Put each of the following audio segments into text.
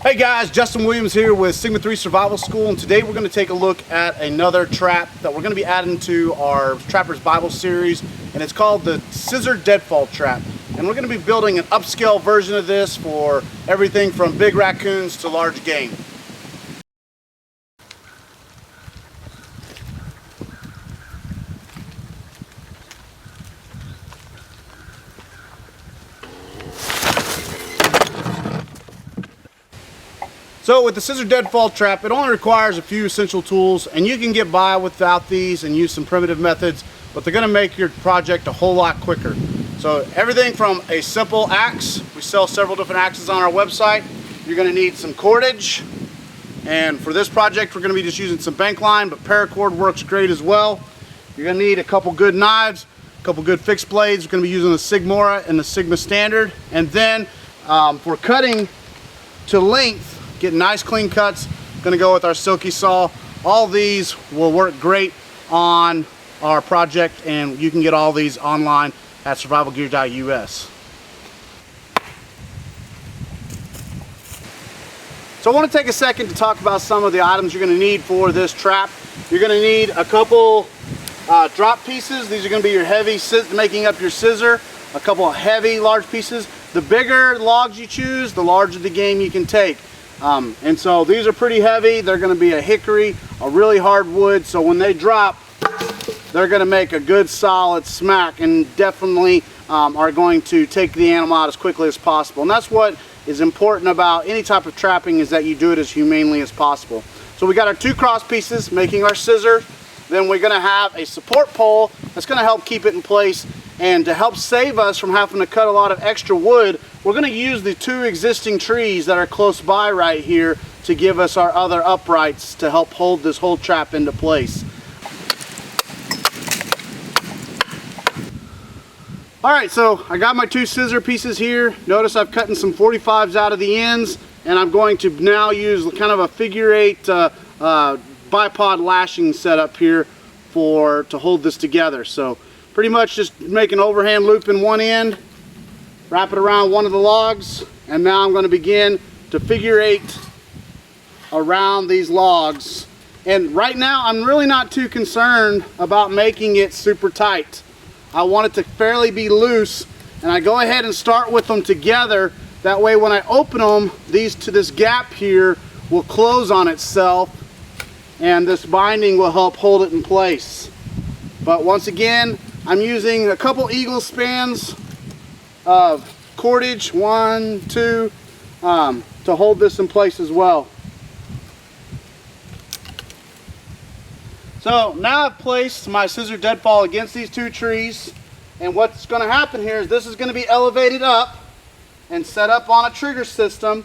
Hey guys, Justin Williams here with Sigma 3 Survival School, and today we're going to take a look at another trap that we're going to be adding to our Trapper's Bible series, and it's called the Scissor Deadfall trap. And we're going to be building an upscale version of this for everything from big raccoons to large game. So with the Scissor Deadfall trap, it only requires a few essential tools, and you can get by without these and use some primitive methods, but they're going to make your project a whole lot quicker. So everything from a simple axe, we sell several different axes on our website. You're going to need some cordage, and for this project we're going to be just using some bank line, but paracord works great as well. You're going to need a couple good knives, a couple good fixed blades. We're going to be using the Sigmora and the Sigma Standard, and then for cutting to length, getting nice clean cuts, gonna go with our silky saw. All these will work great on our project, and you can get all these online at survivalgear.us. So I want to take a second to talk about some of the items you're going to need for this trap. You're going to need a couple drop pieces. These are going to be your heavy, making up your scissor. A couple of heavy large pieces. The bigger logs you choose, the larger the game you can take. And so these are pretty heavy. They're going to be a hickory, a really hard wood, so when they drop, they're going to make a good solid smack, and definitely are going to take the animal out as quickly as possible. And that's what is important about any type of trapping, is that you do it as humanely as possible. So we got our two cross pieces making our scissors. Then we're going to have a support pole that's going to help keep it in place, and to help save us from having to cut a lot of extra wood, we're going to use the two existing trees that are close by right here to give us our other uprights to help hold this whole trap into place. Alright, so I got my two scissor pieces here. Notice I've cut some 45s out of the ends, and I'm going to now use kind of a figure 8 bipod lashing setup here to hold this together. So pretty much just make an overhand loop in one end, wrap it around one of the logs, and now I'm going to begin to figure 8 around these logs. And right now I'm really not too concerned about making it super tight. I want it to fairly be loose, and I go ahead and start with them together. That way when I open them, this gap here will close on itself, and this binding will help hold it in place. But once again, I'm using a couple eagle spans of cordage, 1, 2, to hold this in place as well. So now I've placed my Scissor Deadfall against these two trees, and what's going to happen here is this is going to be elevated up and set up on a trigger system,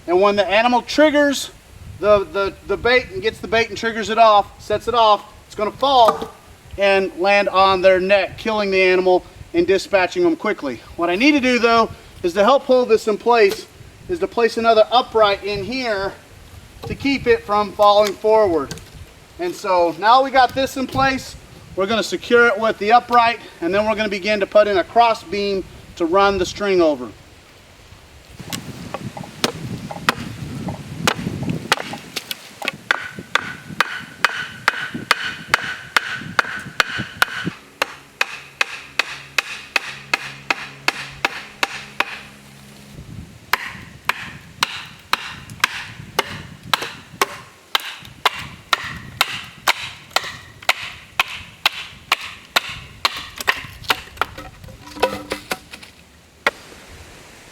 and when the animal triggers the bait and gets the bait and triggers it off, sets it off, it's going to fall and land on their neck, killing the animal and dispatching them quickly. What I need to do though is to help hold this in place, is to place another upright in here to keep it from falling forward. And so now we got this in place, we're going to secure it with the upright, and then we're going to begin to put in a cross beam to run the string over.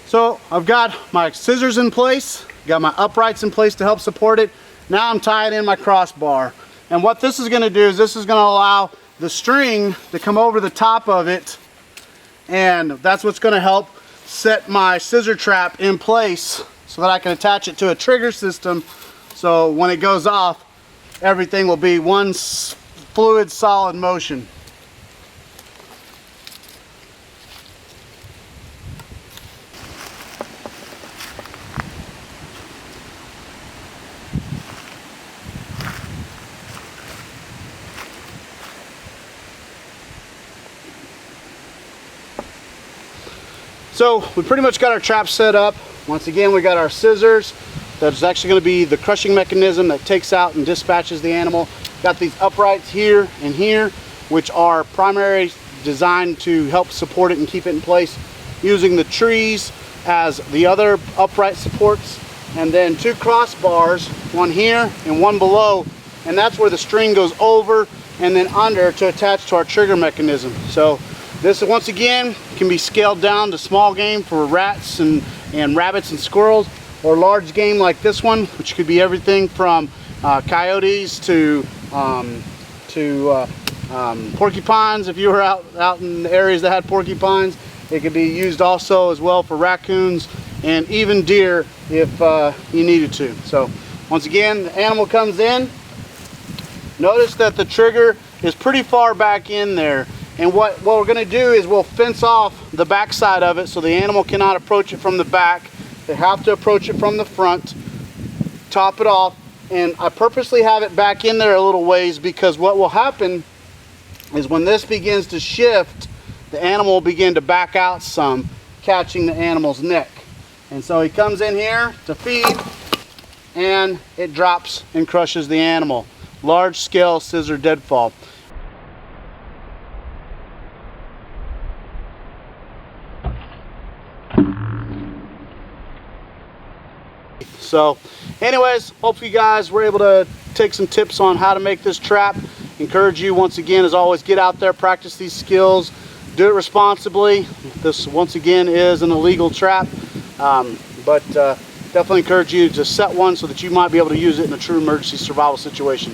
So I've got my scissors in place, got my uprights in place to help support it. Now I'm tying in my crossbar. And what this is going to do is this is going to allow the string to come over the top of it, and that's what's going to help set my scissor trap in place so that I can attach it to a trigger system, so when it goes off, everything will be one fluid solid motion. So we pretty much got our trap set up. Once again, we got our scissors That's actually going to be the crushing mechanism that takes out and dispatches the animal. Got these uprights here and here, which are primary designed to help support it and keep it in place, using the trees as the other upright supports, and then 2 crossbars, one here and one below, and that's where the string goes over and then under to attach to our trigger mechanism. So this, once again, can be scaled down to small game for rats and rabbits and squirrels, or large game like this one, which could be everything from coyotes to porcupines. If you were out in areas that had porcupines, it could be used also as well for raccoons and even deer if you needed to. So once again, the animal comes in. Notice that the trigger is pretty far back in there, and what we're going to do is we'll fence off the back side of it so the animal cannot approach it from the back. They have to approach it from the front, top it off, and I purposely have it back in there a little ways, because what will happen is when this begins to shift, the animal will begin to back out some, catching the animal's neck. And so he comes in here to feed, and it drops and crushes the animal. Large scale scissor deadfall. So anyways, hopefully you guys were able to take some tips on how to make this trap. Encourage you once again, as always, get out there, practice these skills, do it responsibly. This once again is an illegal trap, but definitely encourage you to set one so that you might be able to use it in a true emergency survival situation.